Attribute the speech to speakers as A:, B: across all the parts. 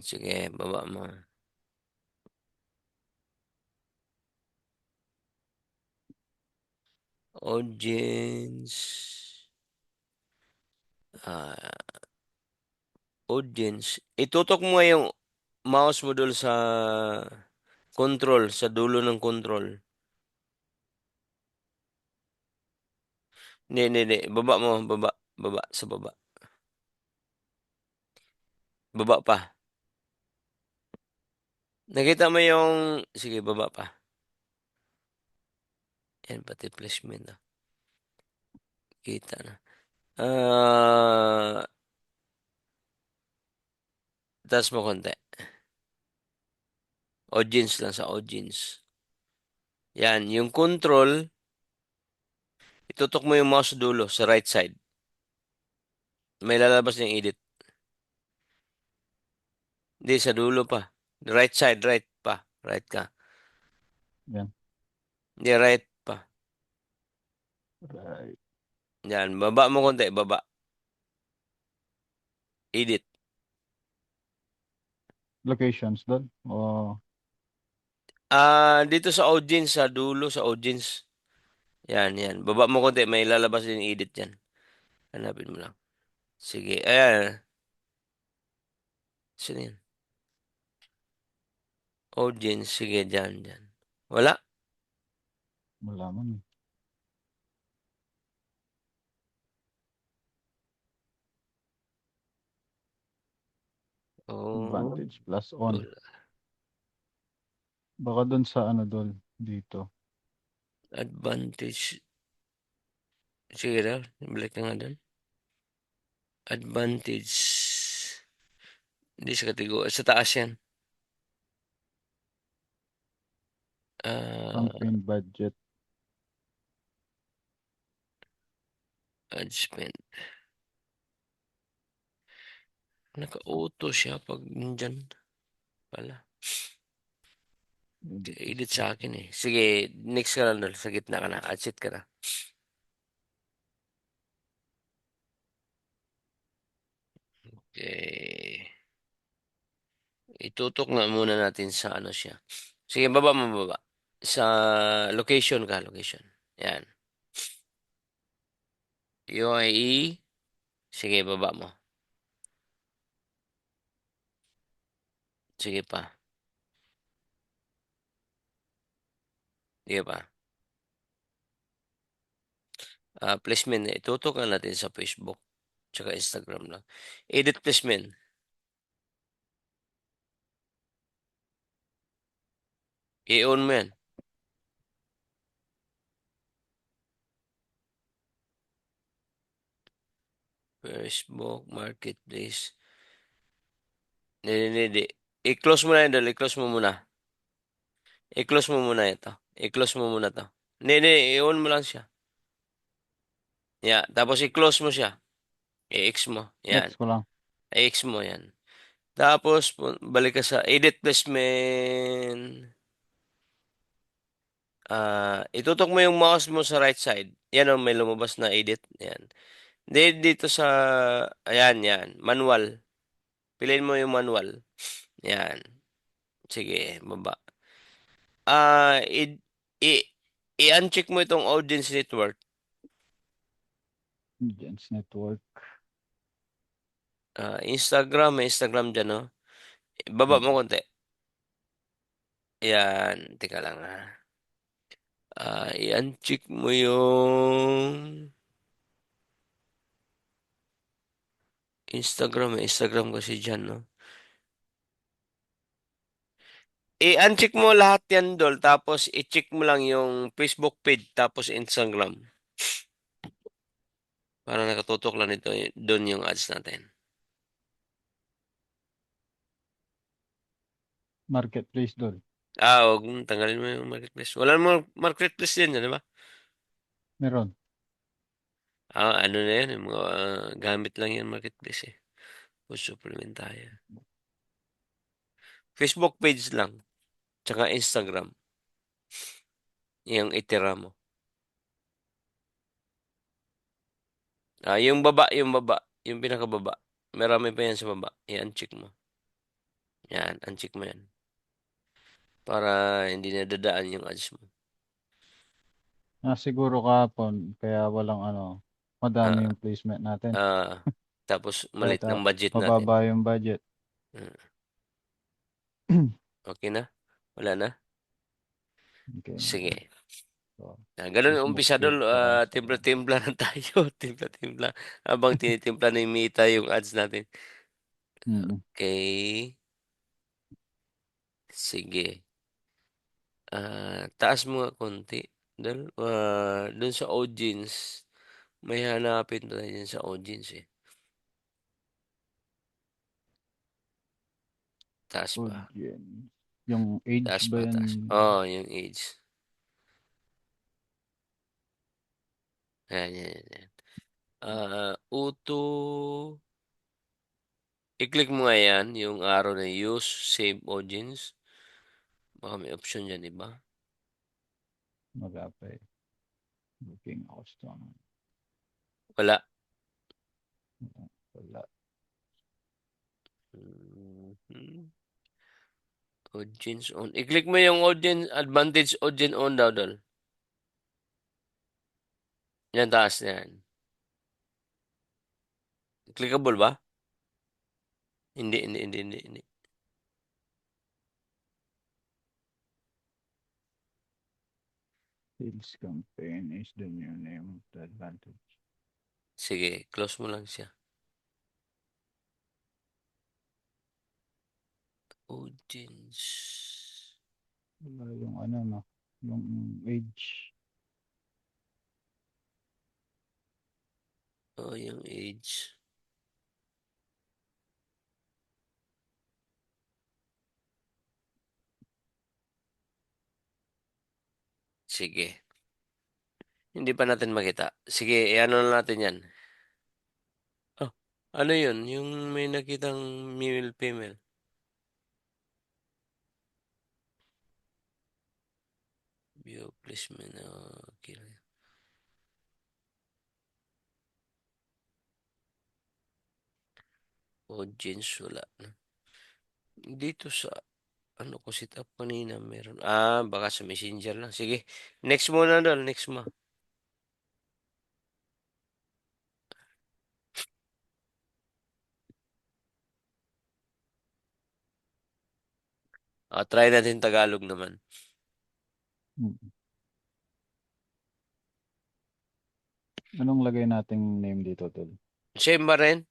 A: Sige, baba mo. Audience. Ah, audience. Itutok mo yung mouse mo doon sa control, sa dulo ng control. Hindi. Baba mo, baba. Baba, sa baba. Baba pa. Nakita mo yung... Sige, baba pa. Yan, pati placement na. Kita na. Ah, taas mo konti. Audience lang sa audience. Yan, yung control, itutok mo yung mouse sa dulo, sa right side. May lalabas na yung edit. Hindi, sa dulo pa. Right side, right pa. Right ka.
B: Yan.
A: Hindi, right pa.
B: Right.
A: Yan, baba mo konti, baba. Edit.
B: Locations doon. O,
A: Dito sa audience, sa dulo, sa audience. Yan. Baba mo konti, may lalabas din yung edit yan. Hanapin mo lang. Sige, ayan. Sino yan? Audience, sige, dyan. Wala?
B: wala man.
A: Oh,
B: Advantage plus on.
A: wala.
B: Baka doon sa ano doon. Dito.
A: Advantage. Sige daw, balik ka nga doon. Advantage. Hindi sa katigo. Sa taas yan. Ah,
B: Campaign budget.
A: ad spend. Naka-auto siya pag nandyan pala.
B: Edit
A: Edit sa
B: spend.
A: akin eh. Sige, next ka lang doon. Sa gitna ka na. Add set ka na. Okay. Itutok nga muna natin sa ano siya. Sige, baba mo baba. Sa location ka, location. Yan. UIE. Sige, baba mo. Sige pa. Sige pa. Placement. Itutok nga natin sa Facebook. Tsaka Instagram lang. Edit placement. I-on mo yan. Facebook Marketplace. Hindi. I-close mo na yun, Dol. I-close mo muna. I-close mo muna ito. I-close mo muna to. Hindi. I-on mo lang siya. Yeah. Tapos i-close mo siya. I-X mo. Yan.
B: Next ko lang.
A: I-X mo yan. Tapos, balik ka sa edit placement. Itutok mo yung mouse mo sa right side. Yan o, may lumabas na edit. Yan. Dito sa, yan. Manual. Piliin mo yung manual. Yan. Sige, baba. Ah, i, i, i-uncheck mo itong audience network.
B: Audience network.
A: Instagram, may Instagram dyan, no? Baba mo
B: Mm.
A: konti. Yan, teka lang ha. I-uncheck mo yung Instagram, may Instagram kasi dyan, no? I-uncheck mo lahat yan, Dol. Tapos, i-check mo lang yung Facebook page, tapos Instagram. Para nakatutok lang ito, doon yung ads natin.
B: Marketplace doon.
A: Huwag mong tanggalin mo yung marketplace. Wala mo marketplace din, di ba?
B: Meron.
A: Ano na yan, yung mga gamit lang yan marketplace eh. Food supplement tayo. Facebook page lang, tsaka Instagram, yung itira mo. Yung baba, yung pinakababa. Marami pa yan sa baba. I-uncheck mo. Yan, uncheck mo yan. Para hindi nadadaan yung ads mo.
B: Siguro kahapon, kaya walang madami
A: Ah,
B: yung placement natin.
A: tapos
B: Kahit
A: malit ng budget natin.
B: mababa yung budget.
A: Mm, okay na? Wala na?
B: Okay na yan.
A: Sige.
B: So,
A: Ganun ang
B: Facebook
A: umpisa
B: page
A: dul,
B: tsaka Instagram.
A: timpla-timpla lang tayo. Timpla-timpla. Habang tinitimpla ni Mita yung ads natin.
B: Mm.
A: Okay. Sige. Taas mo nga konti. Dun sa audience, may hanapin tayo dyan sa audience eh. Taas pa.
B: Audience. Yung age
A: Taas
B: ba
A: pa,
B: yan?
A: taas. Oo, yung age. Yan, yan, yan. Yan. Uto. I-click mo nga yan, yung arrow na use, save audience. Baka may option dyan, iba?
B: Mag-apply. Booking customer.
A: Wala.
B: Wala.
A: Mhm. Audience on. I-click mo yung audience, advantage audience on daw, dol. Yan, taas na yan. Clickable ba? Hindi, hindi, hindi, hindi, hindi.
B: Sales campaign is the new name of the advantage.
A: Sige, close mo lang siya. Audience.
B: Wala yung no? Yung age.
A: Oh, yung age. Sige. Hindi pa natin makita. Sige, ano na natin yan. Oh, ano yun? Yung may nakitang male, female. View placement. Okay. Audience, wala na. Dito sa, ano ko set up kanina, meron. Baka sa messenger lang. Sige. Next muna doon. Next mo. Try natin Tagalog naman.
B: Mm. Anong lagay nating name dito, tol?
A: Same ba rin?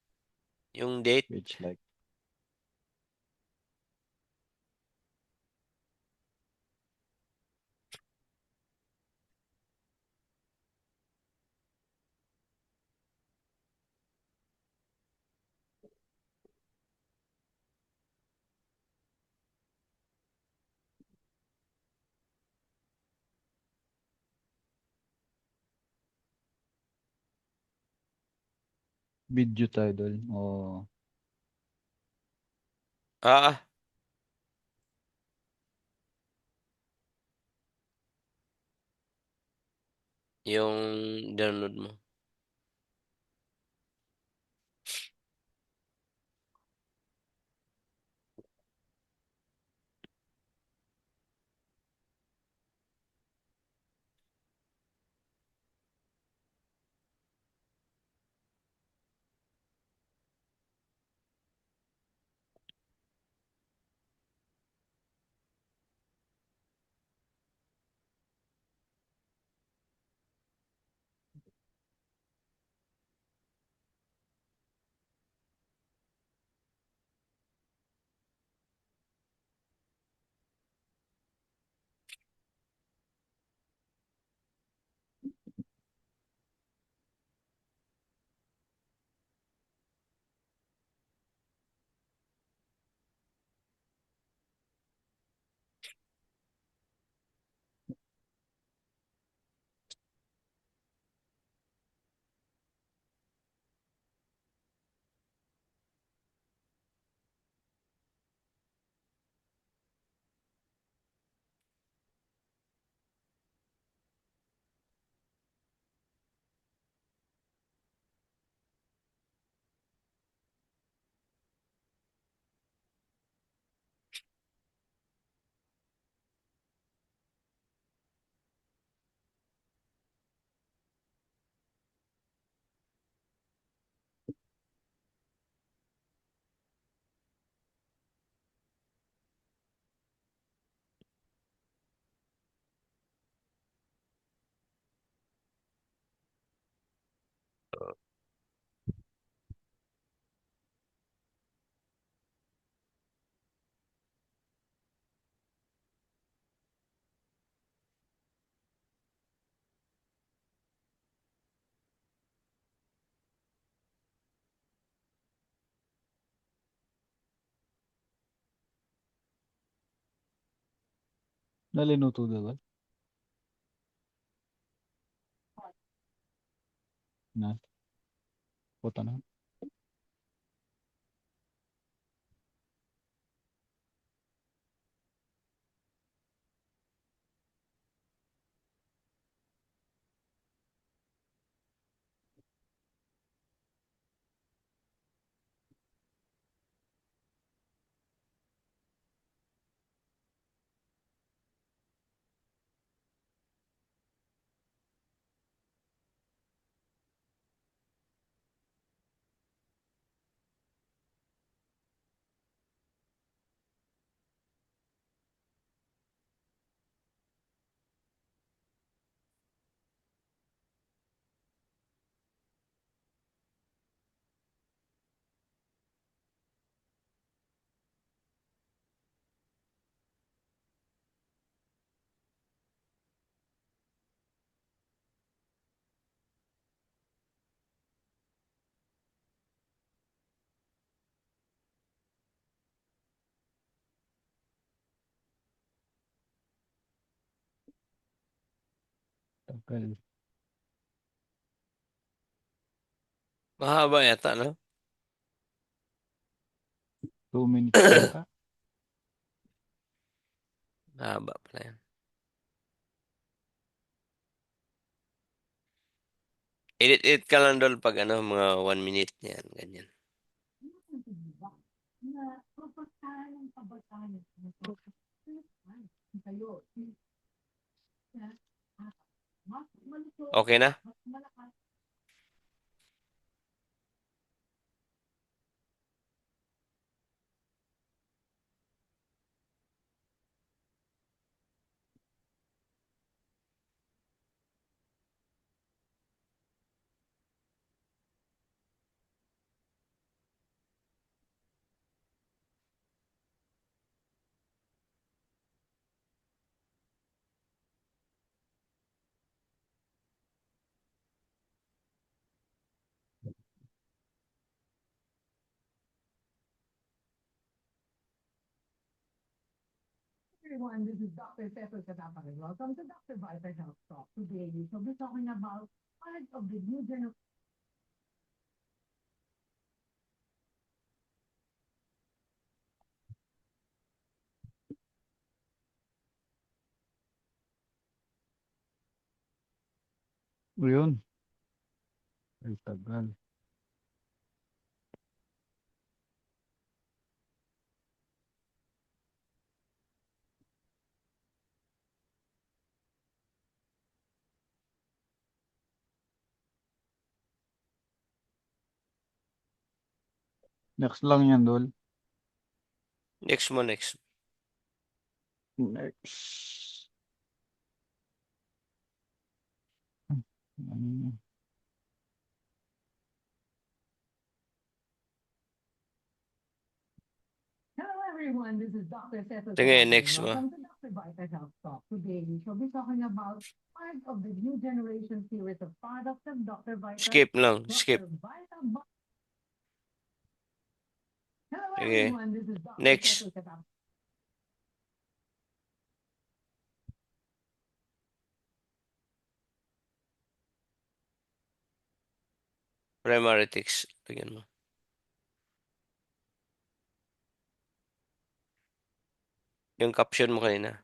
A: Yung date?
B: Page like. Video tayo, tol. O
A: Ah, yung download mo.
B: Nalinuto daw. Na, puta na. Tagal.
A: Mahaba yata, no?
B: 2 minutes yata.
A: Mahaba pala yan. Edit ka lang doon pag ano, mga 1 minute. Yan, ganyan. Okay na?
C: Everyone, this is Dr. Cesar Katapari. Welcome to Dr. Viper Health Talk. Today, we shall be talking about part of the new generation.
B: O yun. Ay, tagal. Next lang yan, Dol.
A: Next mo, next.
B: Next. Ano?
C: Hello, everyone. This is Dr. Cesar
A: Sige,
C: Katapari.
A: next mo.
C: Welcome to Dr. Viper Health Talk. Today, we shall be talking about part of the new generation series of products of Dr. Viper.
A: Skip lang, skip.
C: Dr. Viper. Hello,
A: Sige.
C: everyone. This is Dr.
A: Next.
C: Cesar Katapari.
A: Primary text. Tingnan mo. Yung caption mo kanina.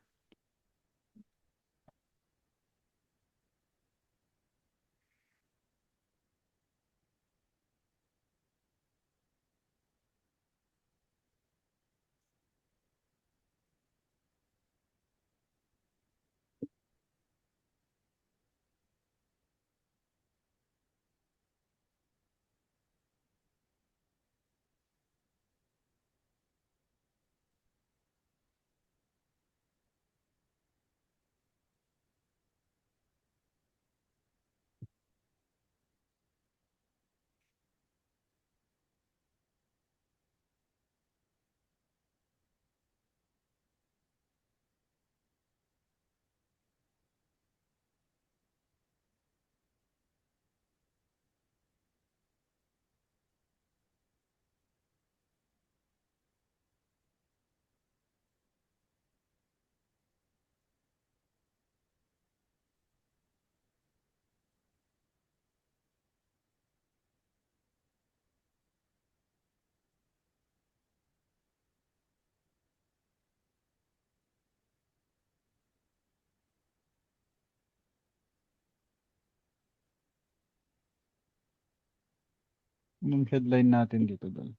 B: Anong headline natin dito, Dol?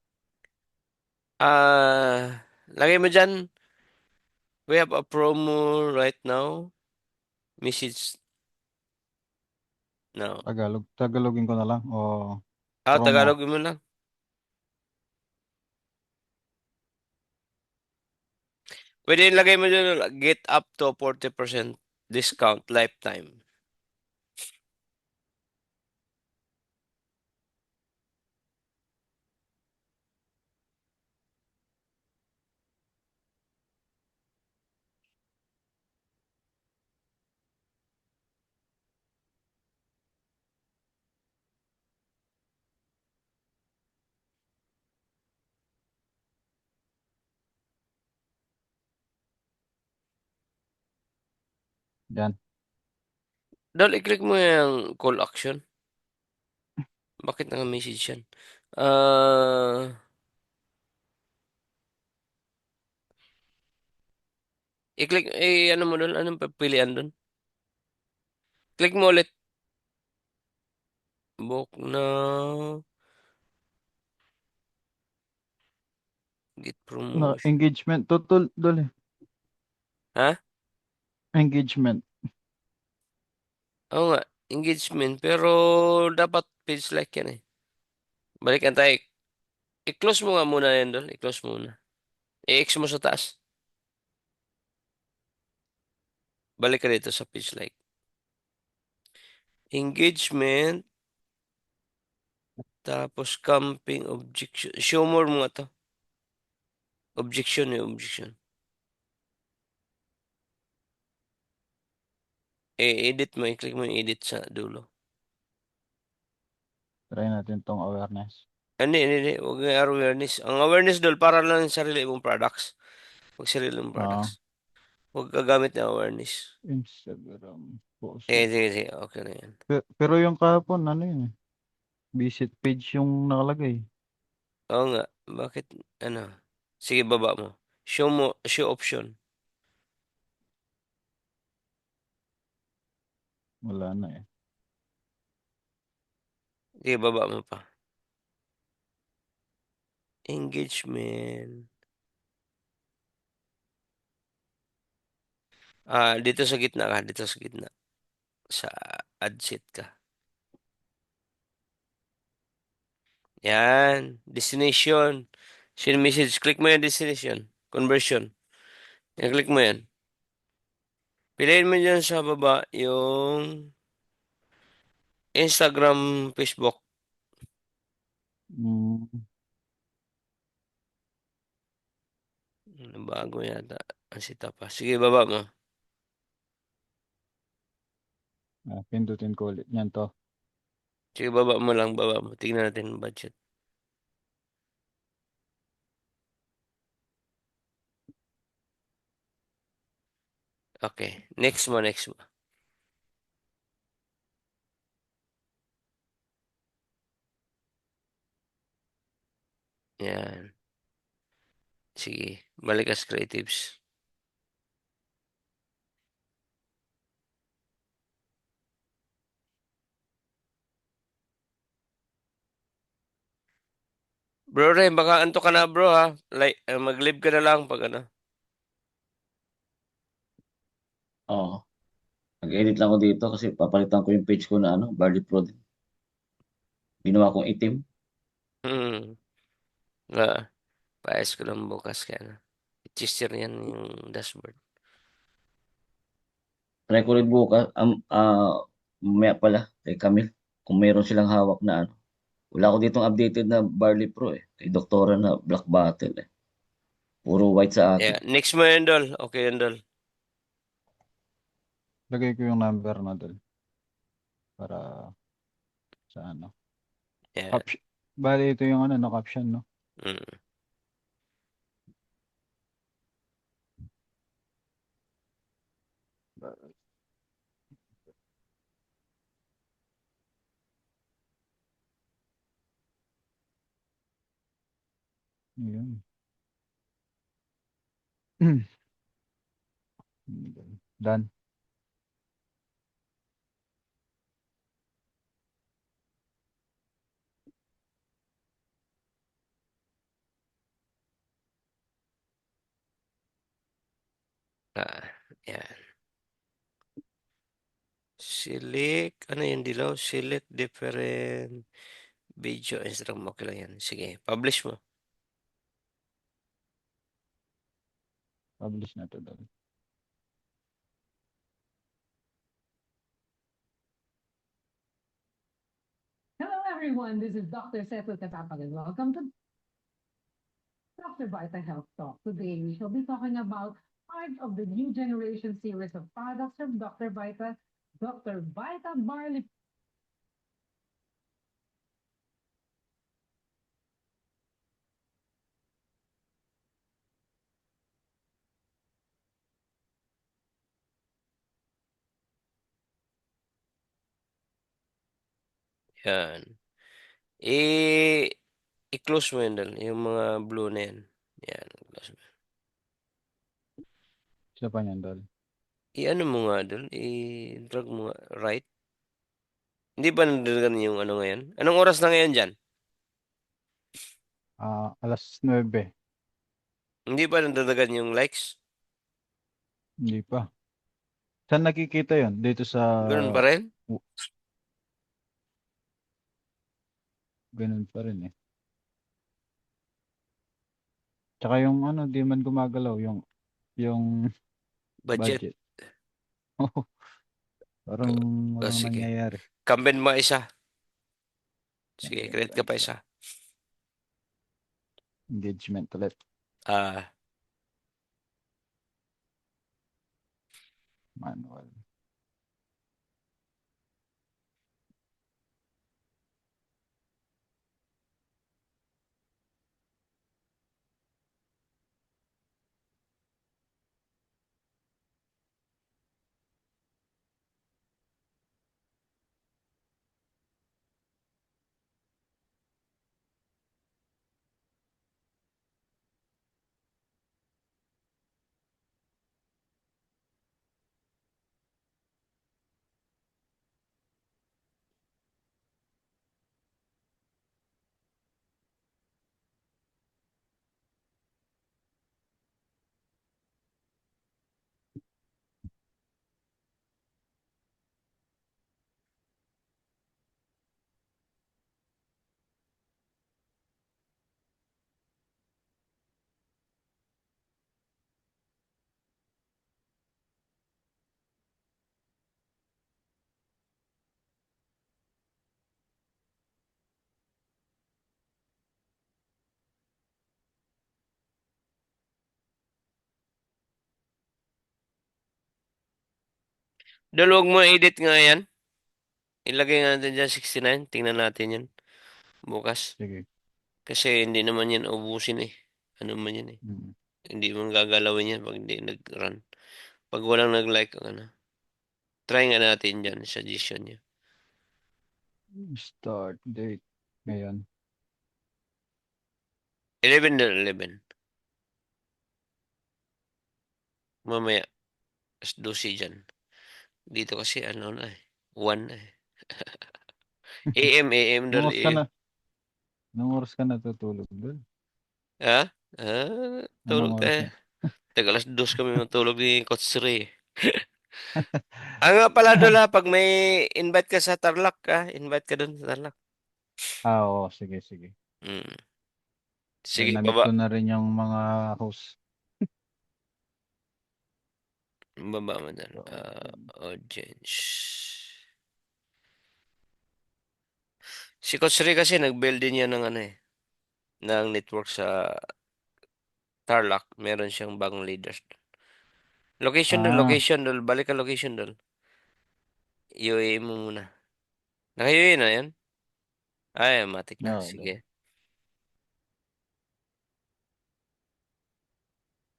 A: Lagay mo dyan, we have a promo right now. Message now.
B: Tagalogin ko na lang o promo.
A: Tagalog mo lang. Pwede ilagay mo dyan, get up to 40% discount lifetime.
B: Yan.
A: Dahil i-click mo yung call action. Bakit naka-message yan? Ah, i-click, ano mo doon? Anong papilian doon? Click mo ulit. Book now. Get
B: No,
A: promotion.
B: engagement. Dol eh.
A: Ha?
B: Engagement.
A: Oo nga. Engagement. Pero dapat page like yan eh. Balikan tayo. I-close mo nga muna yan doon. I-close mo muna. I-X mo sa taas. Balik ka dito sa page like. Engagement. Tapos camping objection. Show more mo nga to. Objection eh. Objection. Edit mo. I-click mo yung edit sa dulo.
B: Try natin tong awareness.
A: Hindi. Huwag nga awareness. Ang awareness doon para lang sa sarili mong products. Huwag sarili mong products.
B: Ah,
A: Huwag gagamit ng awareness.
B: Instagram post.
A: Sige. Okay na yan.
B: Pero yung kahapon, ano yun eh? Visit page yung nakalagay.
A: Oo nga. Bakit? Ano? Sige, baba mo. Show mo. Show option.
B: Wala na eh.
A: Sige, baba mo pa. Engagement. Dito sa gitna ka. Dito sa gitna. Sa ad set ka. Yan. Destination. Send message. Click mo yung destination. Conversion. Yan, click mo yan. Piliin mo dyan sa baba yung Instagram, Facebook.
B: Mm,
A: Bago yata. Ang sita pa. Sige, baba mo.
B: pindutin ko ulit. Yan to.
A: Sige, baba mo lang. Baba mo. Tingnan natin ang budget. Okay. Next mo. Yan. Sige. Balik ka sa creatives. Bro, Ray, baka anto ka na, bro, ha? Like, mag-live ka na lang pag ano.
D: Oo. Nag-edit lang ako dito kasi papalitan ko yung page ko na ano, Barley Pro din. Ginawa kong itim.
A: Hmm. Paayos ko lang bukas kaya na. Chister yan yung dashboard.
D: Try ko rin bukas, mamaya pala kay Camille, kung meron silang hawak na ano. Wala ako ditong updated na Barley Pro eh. Kay Doktora na Black Bottle eh. Puro white sa akin.
A: Yeah. Next mo yun, Dol. Okay yun, Dol.
B: Lagay ko yung number na dol. Para sa ano.
A: Yeah.
B: Caption. Bali, ito yung ano, no, caption, no?
A: Mm.
B: Yun. Done.
A: Ah, yan. Select, ano yung dilaw? Select different video. Instagram, okay lang yan. Sige, publish mo.
B: Publish na to, Dol.
C: Hello, everyone. This is Dr. Seto Katapagan. Welcome to Dr. Vita Health Talk. Today, we shall be talking about part of the new generation series of products from Dr. Vita, Dr. Vita Barley.
A: Yan. I-close mo yun, Dal. Yung mga blue na yan. Yan, close mo.
B: Isa pa niyan, Dol.
A: I-ano mo nga, Dal. I-drag mo nga. Right? Hindi ba nandagan yung ano ngayon? Anong oras na ngayon dyan?
B: Alas 9.
A: Hindi ba nandagan yung likes?
B: Hindi pa. Saan nakikita yon? Dito sa...
A: Ganun pa rin?
B: Ganun pa rin eh. Tsaka yung ano, di man gumagalaw. Yung
A: Budget.
B: budget. Parang walang
A: Sige.
B: nangyayari.
A: Kambin mo isa. Sige,
B: Yan,
A: credit ka pa isa.
B: Engagement ulit.
A: Ah,
B: Manual.
A: Dal, huwag mo edit nga yan. Ilagay nga natin dyan 69. Tingnan natin yan. Bukas.
B: Sige.
A: Kasi hindi naman yan ubusin eh. Ano man yan eh.
B: Mm.
A: Hindi mo gagalawin yan pag hindi nag-run. Pag walang nag-like, ano. Try nga natin dyan. Suggestion niya.
B: Start date. Ngayon.
A: 11 na 11. Mamaya. As 12 dyan. Dito kasi ano na eh. 1 na eh. AM
B: Nung
A: dal
B: oras ka
A: AM.
B: na, nung oras ka natutulog doon?
A: Ha?
B: Anong
A: Tulog
B: oras
A: tayo.
B: na?
A: Teka, alas 2 kami matulog ni Coach Ray. Nga pala Dola, pag may invite ka sa Tarlac, invite ka dun sa Tarlac.
B: Oo, sige, sige.
A: Mm.
B: Then,
A: Sige,
B: na-meet
A: baba.
B: ko na rin yung mga host.
A: Baba mo dyan.
B: So,
A: Audience. Si Coach Ray kasi nag-build din yan ng ano eh, ng network sa Tarlac. Meron siyang bagong leaders.
B: ah,
A: Location dol. Balik ka location dol. UAE mo muna. Naka-UAE na yan? Ay, matik na.
B: no,
A: Sige.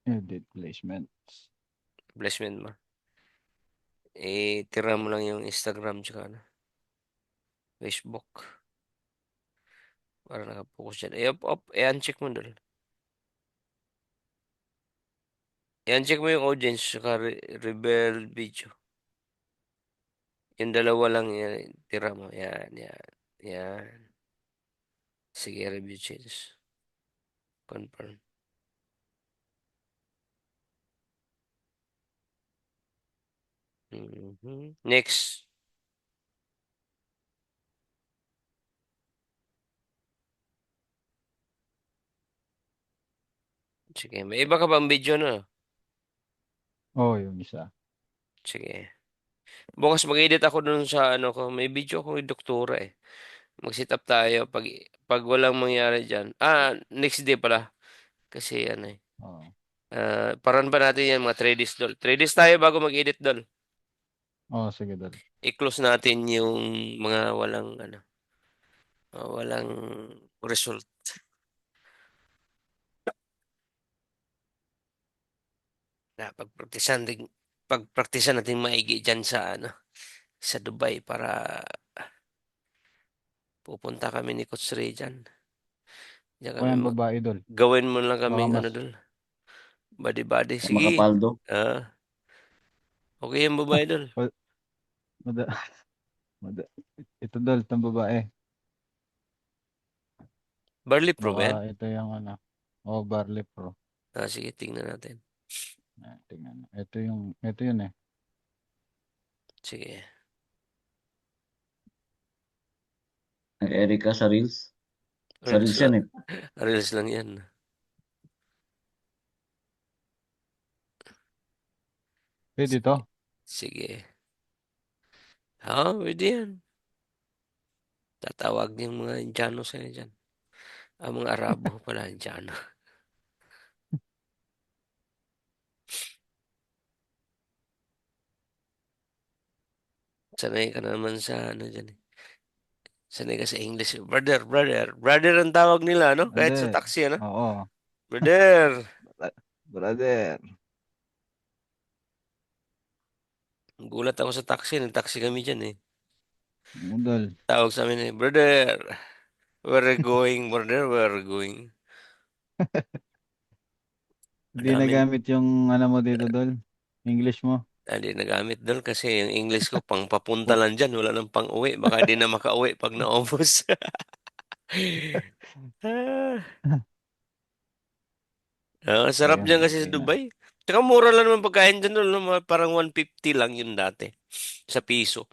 B: edit placements.
A: Placement mo. Tira mo lang yung Instagram tsaka ano, Facebook. Para nakapokus dyan. I-uncheck mo dol. I-uncheck mo yung audience tsaka rebel video. Yung dalawa lang yan. Tira mo. Yan, yan. Yan. Sige, review change. Confirm. Next. Sige, may iba ka bang video na?
B: Oo, yung isa.
A: Sige. Bukas mag-edit ako dun sa ano ko. May video ako yung doktora eh. Mag-sit up tayo pag walang mangyari diyan. Next day pala. Kasi ano eh.
B: Oo.
A: Paran ba natin yan mga 3 days dol. 3 days tayo bago mag-edit dol.
B: Oo, sige, Dol.
A: I-close natin yung mga walang result. Na pagpraktisan natin maigi diyan sa Dubai para pupunta kami ni Coach Ray dyan. Diyan
B: O
A: kami
B: yan, babae, Dol.
A: gawin mo lang
B: Baka
A: kaming ano
B: mas,
A: dun. Body-body.
D: Kay
A: Sige.
D: Makapaldo.
A: Ah, okay yung babae dun.
B: ma- mada, mada, ito, Dol, itong babae.
A: Barley Pro ba
B: Baka
A: yan?
B: ito yung ano. Oh, Barley Pro.
A: Sige, tingnan natin.
B: Tingnan. Ito yun eh.
A: Sige.
D: Kay Erica sa Reels. Sa
A: Reels
D: Reels
A: lang,
D: yan eh.
A: reels lang yan.
B: Pwede to.
A: Sige. Pwede yan. Tatawag yung mga Indiano sa'yo dyan. Mga Arabo pala, Indiano. Sanay ka naman sa ano dyan eh. Sanay ka sa English. Brother, brother. Brother ang tawag nila, no? Kahit sa
B: Brother.
A: taxi, ano?
B: Oo.
A: Brother.
B: Brother.
A: Gulat ako sa taxi. Nag-taxi kami dyan eh.
B: Dol.
A: Tawag sa amin eh, brother. Where are you going, brother? Where are you going?
B: Hindi
A: Namin,
B: nagamit yung ano mo dito, Dol. English mo.
A: hindi nagamit doon kasi yung English ko pang papunta
B: Pu-
A: lang dyan. Wala nang pang uwi. Baka di na makauwi pag naubos. Ah, sarap
B: Ayan,
A: dyan kasi sa
B: okay na.
A: Dubai. Tsaka mura lang naman pagkain dyan doon. No? Parang 150 lang yun dati sa piso.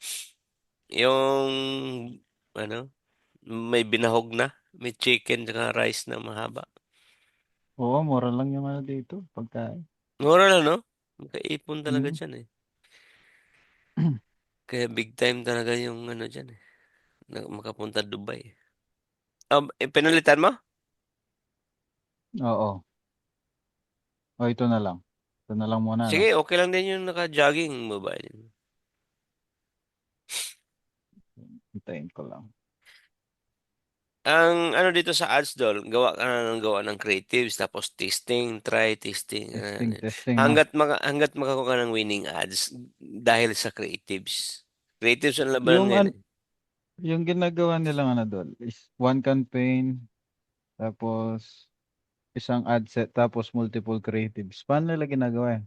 A: Yung, ano, may binahog na. May chicken tsaka rice na mahaba.
B: Oo, mura lang yung ano dito. Pagkain.
A: Mura lang, no? Makaipon talaga
B: Hmm.
A: dyan eh. Kaya big time talaga yung ano dyan eh. Makapunta Dubai. Pinalitan mo?
B: Oo. O, ito na lang. Ito na lang muna, no?
A: Sige, okay lang din yung naka-jogging babae din.
B: Hintayin ko lang.
A: Ang ano dito sa ads doll, gawa ng creatives, tapos testing, try, testing.
B: Testing, no?
A: Hanggat makakuha ka ng winning ads dahil sa creatives. Creatives ang labanan
B: Yung,
A: ngayon
B: an
A: eh.
B: yung ginagawa nilang ano, Dol, is one campaign, tapos isang ad set, tapos multiple creatives. Paano nila ginagawa yan?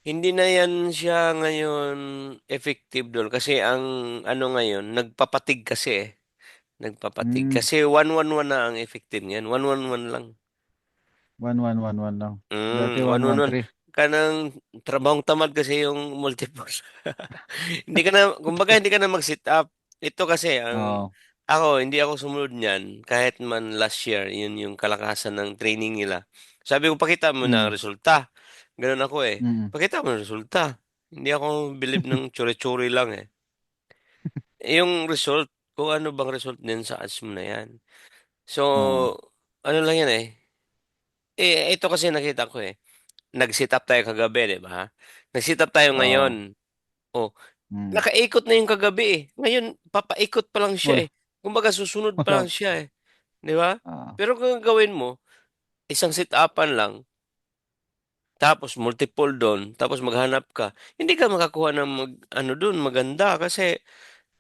A: Hindi na yan siya ngayon effective doll kasi ang ano ngayon, nagpapatig kasi eh. Nagpapatig.
B: Hmm.
A: Kasi 111 na ang effective niyan. 111 lang.
B: 1111 lang. Dati
A: 111.
B: 113.
A: Kanang trabahong tamad kasi yung multiple. Kumbaga hindi ka na mag-sit up. Ito kasi,
B: Oo.
A: hindi ako sumunod niyan. Kahit man last year, yun yung kalakasan ng training nila. Sabi ko, pakita mo na ang
B: Mm.
A: resulta. Ganun ako eh.
B: Mm.
A: Pakita mo ang resulta. Hindi ako believe ng chore-chore lang eh. Yung result, kung ano bang result din sa ads mo na yan. So,
B: Oo.
A: ano lang yan eh. Ito kasi nakita ko eh. Nag-sit up tayo kagabi, di ba? Nag-sit up tayo
B: Oo.
A: ngayon. Oh,
B: Mm.
A: nakaikot na yung kagabi eh. Ngayon, papaikot pa lang siya eh.
B: Wala.
A: Kumbaga, susunod pa lang
B: Wala.
A: siya eh. Di ba?
B: Ah.
A: Pero kung gawin mo, isang sit-upan lang, tapos multiple doon, tapos maghanap ka, hindi ka makakuha ng ano doon, maganda kasi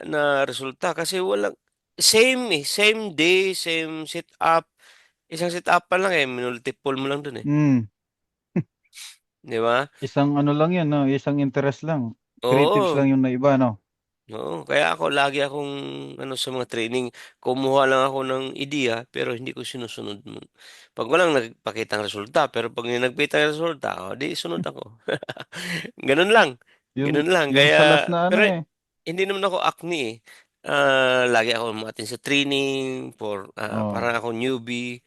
A: na resulta kasi walang same eh, same day, same sit-up. Isang sit-up pa lang eh, multiple mo lang doon eh.
B: Mm.
A: Di ba?
B: Isang ano lang yan, no? Isang interest lang. Creatives
A: Oo.
B: lang yung naiba, no?
A: Oo, kaya lagi akong sa mga training, kumuha lang ako ng ideya pero hindi ko sinusunod mo. Pag walang nagpakitang resulta, pero pag may nagpakita ng resulta, di sunod ako. Ganun lang. Gano'n lang
B: Yung sa
A: kaya
B: last na ano
A: pero
B: eh.
A: hindi naman ako acne, eh. Lagi ako umattend sa training
B: Oh.
A: parang ako newbie.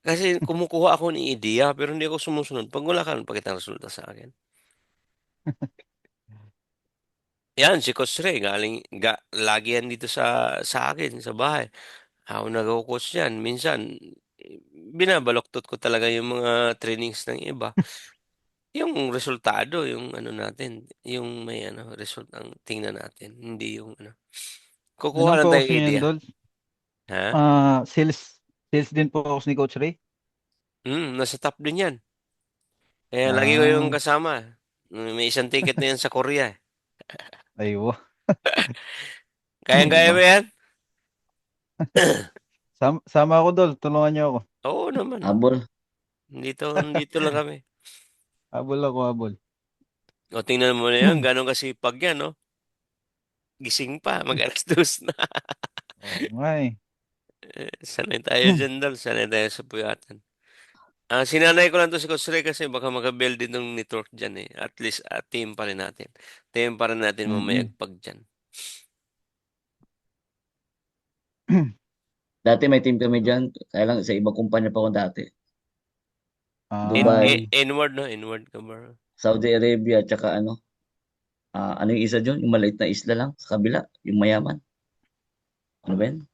A: Kasi kumukuha ako ng ideya pero hindi ako sumusunod 'pag wala kang pakitang resulta sa'kin. 'Yan si Coach Ray lagi yan dito sa akin sa bahay. Ako nagco-coach niyan. Minsan, binabaluktot ko talaga yung mga trainings ng iba. Yung resultado, yung ano natin, yung may ano, result ang tingnan natin, hindi yung ano. Kukuha
B: Anong
A: lang
B: focus
A: tayong
B: niyo yan,
A: ideya.
B: Dol?
A: Ha?
B: Sales din focus ni Coach Ray?
A: Nasa top din yan. Kaya lagi ko yung
B: Ah,
A: kasama. May isang ticket na yan sa Korea.
B: aywa.
A: Kayang-kaya mo yan?
B: Sama ako, Dol. Tulungan niyo ako.
A: Oo naman.
D: Habol.
A: Dito lang kami.
B: Habol ako, habol.
A: O tingnan mo na yan, gano'ng kasipag yan, no? Gising pa, mag-alas 2 na.
B: Oo nga eh.
A: Sanay tayo dyan, Dal. Sanay tayo sa puyatan. Sinanay ko lang to si Coach Ray kasi baka makabuild din ng network dyan eh. At least, team pa rin natin. Team pa rin natin
B: Mm-mm.
A: mamayagpag dyan.
D: Dati may team kami dyan. Kaya lang sa ibang kumpanya pa ako dati.
B: Ah,
D: Dubai,
A: Inward, no? Inward ka ba?
D: Saudi Arabia, tsaka ano yung isa dyan? Yung maliit na isla lang sa kabila. Yung mayaman. Ano ba yan?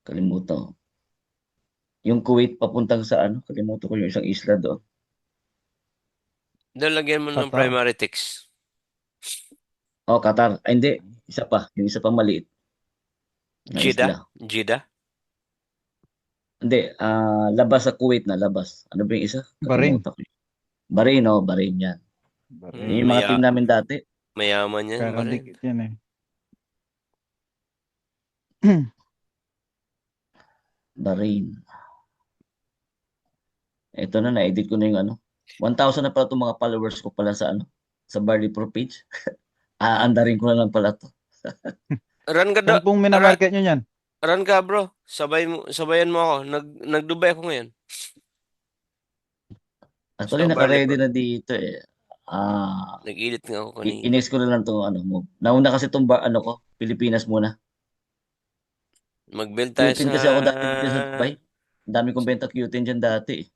D: Kalimutan ko. Yung Kuwait papuntang sa kalimutan ko yung isang isla doon.
A: Doon lagyan mo ng
B: Qatar.
A: primary text.
D: Oh, Qatar. Ay, hindi. Isa pa. Yung isa pa maliit na
A: Jeddah?
D: isla.
A: Jeddah?
D: Hindi. Labas sa Kuwait na labas. Ano ba yung isa?
B: Bahrain.
D: Kalimutan ko. Bahrain, oh. Bahrain yan. Yun
B: Bahrain.
D: yung mga team namin dati.
A: Mayaman yan ba rin?
B: Kakadikit yan eh.
D: Bahrain. Ito na, na-edit ko na yung 1,000 na pala itong mga followers ko pala sa Barley Pro page. Aandarin ko na lang pala to.
A: Run ka
B: Saan pong minamarket nyo yan?
A: run ka bro. Sabayan mo ako. Nag-Dubai ako ngayon.
D: Actually,
A: Sa Barley
D: naka-ready
A: Pro.
D: na dito eh.
A: Nag-edit nga ako kanina.
D: Inex ko na lang itong mo. Nauna kasi itong ko, Pilipinas muna.
A: Mag-build tayo
D: Q10
A: sa...
D: kasi ako dati dito sa Dubai. Ang dami kong benta Q10 dyan dati eh.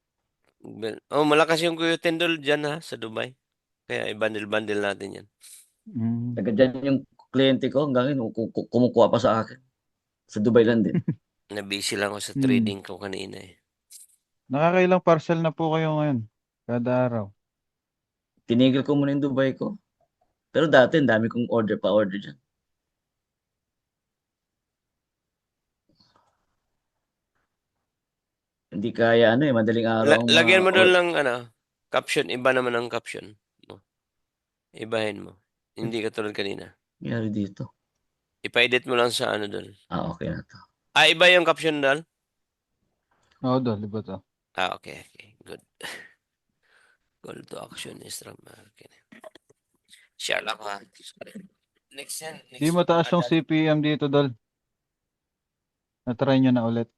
A: Malakas yung Kuya Tindol dyan ha, sa Dubai. Kaya i-bundle-bundle natin yan.
B: Mm.
D: Taga dyan yung kliyente ko hanggang ngayon kumukuha pa sa akin. Sa Dubai lang din.
A: Na-busy lang ako sa
B: Hmm.
A: trading ko kanina eh.
B: Nakakailang parcel na po kayo ngayon? Kada araw?
D: Tinigil ko muna yung Dubai ko. Pero dati, ang dami kong order dyan. Hindi kaya madaling araw ang
A: Lagyan mo doon lang caption. Iba naman ang caption mo. Ibahin mo. Hindi katulad kanina.
D: nangyari dito.
A: Ipa-edit mo lang sa ano doon.
D: Okay na to.
A: Iba yung caption doon?
B: Oo, Dol. Iba to.
A: Okay. Good. Call to action is from market. Share lang ha. Next yan.
B: Di
A: Next week
B: mataas yung
A: makadali.
B: CPM dito, Dol. Na-try nyo na ulit.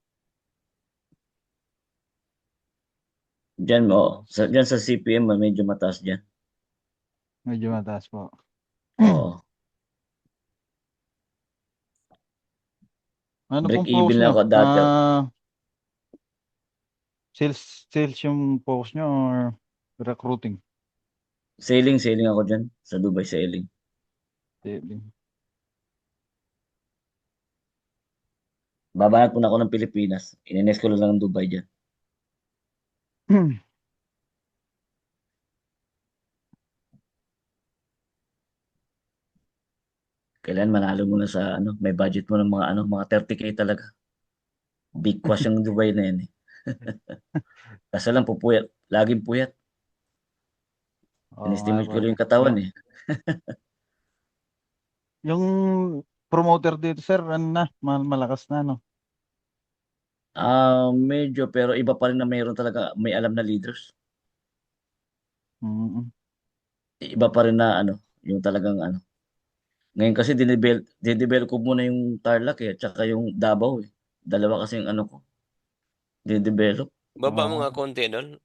D: Dyan dyan sa CPM, medyo mataas dyan.
B: Medyo mataas po.
D: Oo.
B: Ano
D: Break
B: pong focus
D: even lang
B: nyo?
D: ako dati.
B: Sales yung focus nyo or recruiting?
D: Sailing ako dyan. Sa Dubai, sailing.
B: Selling.
D: Babanat muna ako ng Pilipinas. Ininext ko lang ng Dubai dyan. Kailan manalo muna sa may budget mo ng mga 30K talaga. Big quash yung Dubai na yan eh. Kaso lang pupuyat. Laging puyat.
B: Oo nga
D: In-estimate
B: po.
D: ko rin yung katawan eh.
B: Yung promoter dito, sir, ano na, malakas na, no?
D: Medyo pero iba pa rin na mayroon talaga may alam na leaders.
B: Mm.
D: Iba pa rin na yung talagang Ngayon kasi dinevelop ko muna yung Tarlac at saka yung Davao eh. Dalawa kasi yung ko,
A: Baba mo
B: Oo.
A: nga konti doon.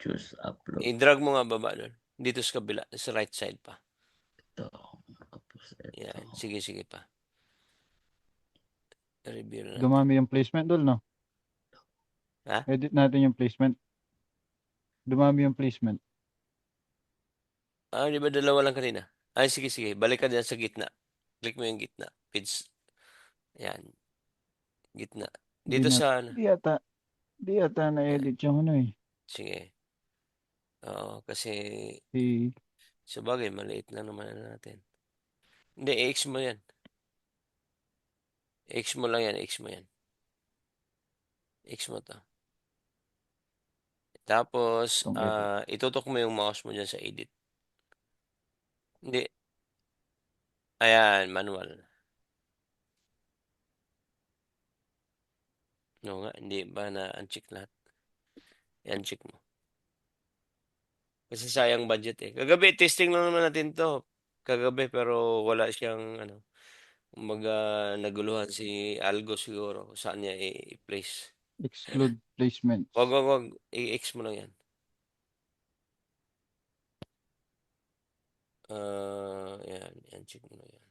D: choose upload.
A: I-drag mo nga baba doon. Dito sa kabila, sa right side pa.
D: Ito. Tapos ito.
A: Yan. Sige, sige pa. Review na natin.
B: Dumami yung placement dol, no?
A: Ha?
B: Edit natin yung placement. Dumami yung placement.
A: Di ba dalawa lang kanina? Ay, sige, sige. Balik ka dyan sa gitna. Click mo yung gitna. Page. Yan. Gitna. Dito sa ano.
B: Di yata na-edit yung ano eh.
A: Sige. Oo, kasi
B: Si,
A: sa bagay, maliit lang naman na natin. Hindi, i-X mo yan. X mo lang yan, X mo yan. X mo to. Tapos,
B: Itong edit.
A: itutok mo yung mouse mo dyan sa edit. Hindi. Ayan, manual. No nga, hindi ba na-uncheck lahat? I-uncheck mo. Kasi sayang budget eh. Kagabi, testing lang naman natin to. Kagabi, pero wala siyang, ano, kumbaga, naguluhan si Algo siguro kung saan niya i-place.
B: Exclude placements.
A: Wag. I-X mo lang yan. Yan. I-uncheck mo lang yan.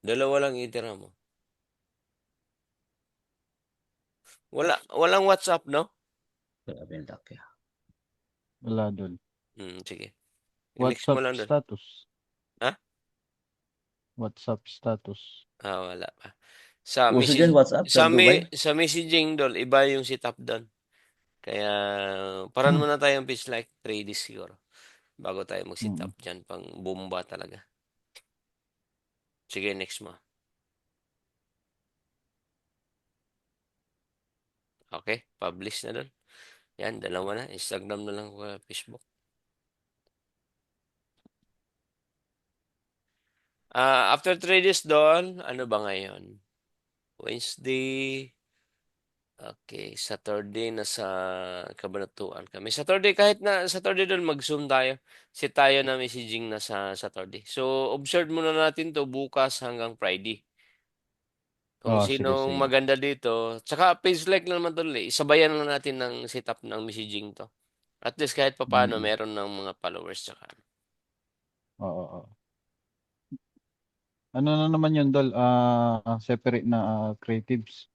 A: Dalawa lang itira mo. Walang WhatsApp, no?
D: Grabe yung laki.
B: Wala dol.
A: Sige. I-X mo
B: WhatsApp
A: lang doon.
B: status.
A: Ha?
B: WhatsApp status.
A: Wala pa. Sa
D: Uso
A: message,
D: dyan WhatsApp sa Dubai.
A: sa messaging doon, iba yung setup doon. Kaya, paran muna tayong pitch like 3 days siguro. Bago tayo mag-sit up dyan, pang bomba talaga. Sige, next mo. Okay, publish na doon. Yan, dalawa na. Instagram na lang, Facebook. After 3 days doon, ano ba ngayon? Wednesday. Okay, Saturday nasa Cabanatuan kami. Saturday, kahit na Saturday doon, mag-zoom tayo. Sit tayo na messaging na sa Saturday. So, observe muna natin to bukas hanggang Friday. Kung
B: Sige,
A: sinong
B: sige.
A: maganda dito. Tsaka page like lang naman to. Isabayan lang natin ng setup ng messaging to. At least kahit papaano, meron ng mga followers tsaka.
B: Oo. Ano na naman yun, Dol? Separate na creatives.